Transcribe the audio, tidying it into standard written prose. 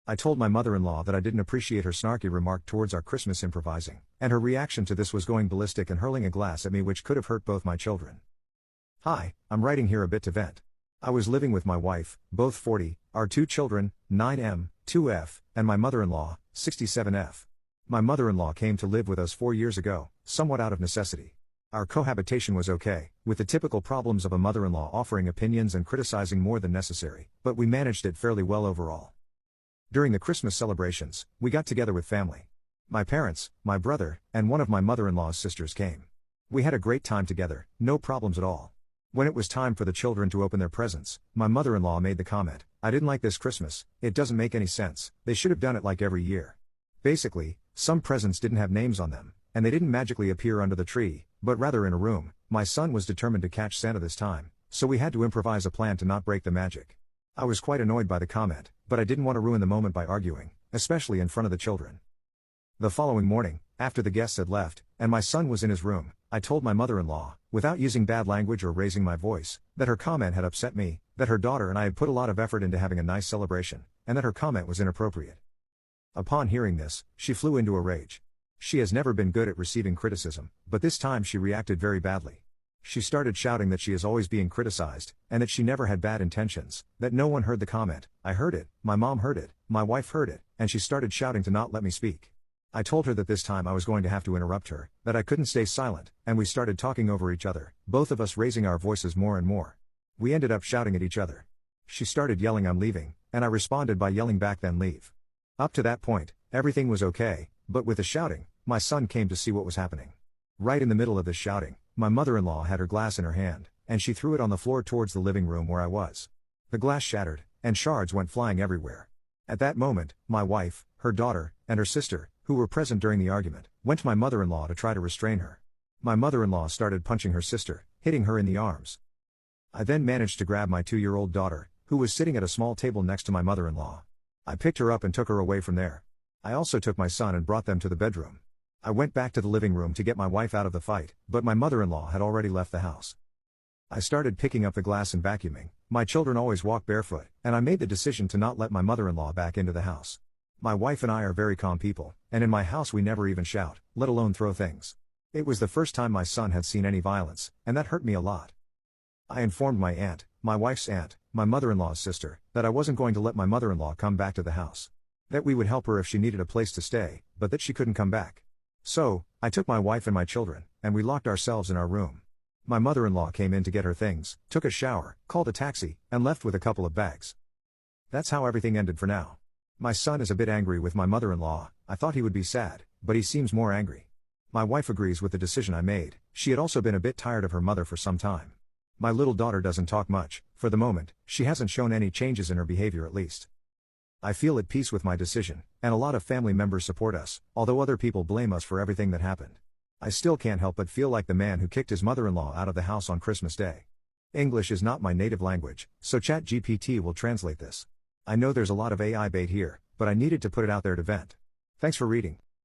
I told my mother-in-law that I didn't appreciate her snarky remark towards our Christmas improvising, and her reaction to this was going ballistic and hurling a glass at me, which could have hurt both my children. Hi, I'm writing here a bit to vent. I was living with my wife, both 40, our 2 children, 9M, 2F, and my mother-in-law, 67F. My mother-in-law came to live with us 4 years ago, somewhat out of necessity. Our cohabitation was okay, with the typical problems of a mother-in-law offering opinions and criticizing more than necessary, but we managed it fairly well overall. During the Christmas celebrations, we got together with family. My parents, my brother, and one of my mother-in-law's sisters came. We had a great time together, no problems at all. When it was time for the children to open their presents, my mother-in-law made the comment, "I didn't like this Christmas, it doesn't make any sense, they should have done it like every year." Basically, some presents didn't have names on them, and they didn't magically appear under the tree, but rather in a room. My son was determined to catch Santa this time, so we had to improvise a plan to not break the magic. I was quite annoyed by the comment, but I didn't want to ruin the moment by arguing, especially in front of the children. The following morning, after the guests had left, and my son was in his room, I told my mother-in-law, without using bad language or raising my voice, that her comment had upset me, that her daughter and I had put a lot of effort into having a nice celebration, and that her comment was inappropriate. Upon hearing this, she flew into a rage. She has never been good at receiving criticism, but this time she reacted very badly. She started shouting that she is always being criticized, and that she never had bad intentions, that no one heard the comment. I heard it, my mom heard it, my wife heard it, and she started shouting to not let me speak. I told her that this time I was going to have to interrupt her, that I couldn't stay silent, and we started talking over each other, both of us raising our voices more and more. We ended up shouting at each other. She started yelling, "I'm leaving," and I responded by yelling back, "Then leave." Up to that point, everything was okay, but with the shouting, my son came to see what was happening. Right in the middle of this shouting, my mother-in-law had her glass in her hand, and she threw it on the floor towards the living room where I was. The glass shattered, and shards went flying everywhere. At that moment, my wife, her daughter, and her sister, who were present during the argument, went to my mother-in-law to try to restrain her. My mother-in-law started punching her sister, hitting her in the arms. I then managed to grab my 2-year-old daughter, who was sitting at a small table next to my mother-in-law. I picked her up and took her away from there. I also took my son and brought them to the bedroom. I went back to the living room to get my wife out of the fight, but my mother-in-law had already left the house. I started picking up the glass and vacuuming. My children always walk barefoot, and I made the decision to not let my mother-in-law back into the house. My wife and I are very calm people, and in my house we never even shout, let alone throw things. It was the first time my son had seen any violence, and that hurt me a lot. I informed my aunt, my wife's aunt, my mother-in-law's sister, that I wasn't going to let my mother-in-law come back to the house. That we would help her if she needed a place to stay, but that she couldn't come back. So, I took my wife and my children, and we locked ourselves in our room. My mother-in-law came in to get her things, took a shower, called a taxi, and left with a couple of bags. That's how everything ended for now. My son is a bit angry with my mother-in-law. I thought he would be sad, but he seems more angry. My wife agrees with the decision I made. She had also been a bit tired of her mother for some time. My little daughter doesn't talk much. For the moment, she hasn't shown any changes in her behavior at least. I feel at peace with my decision, and a lot of family members support us, although other people blame us for everything that happened. I still can't help but feel like the man who kicked his mother-in-law out of the house on Christmas Day. English is not my native language, so ChatGPT will translate this. I know there's a lot of AI bait here, but I needed to put it out there to vent. Thanks for reading.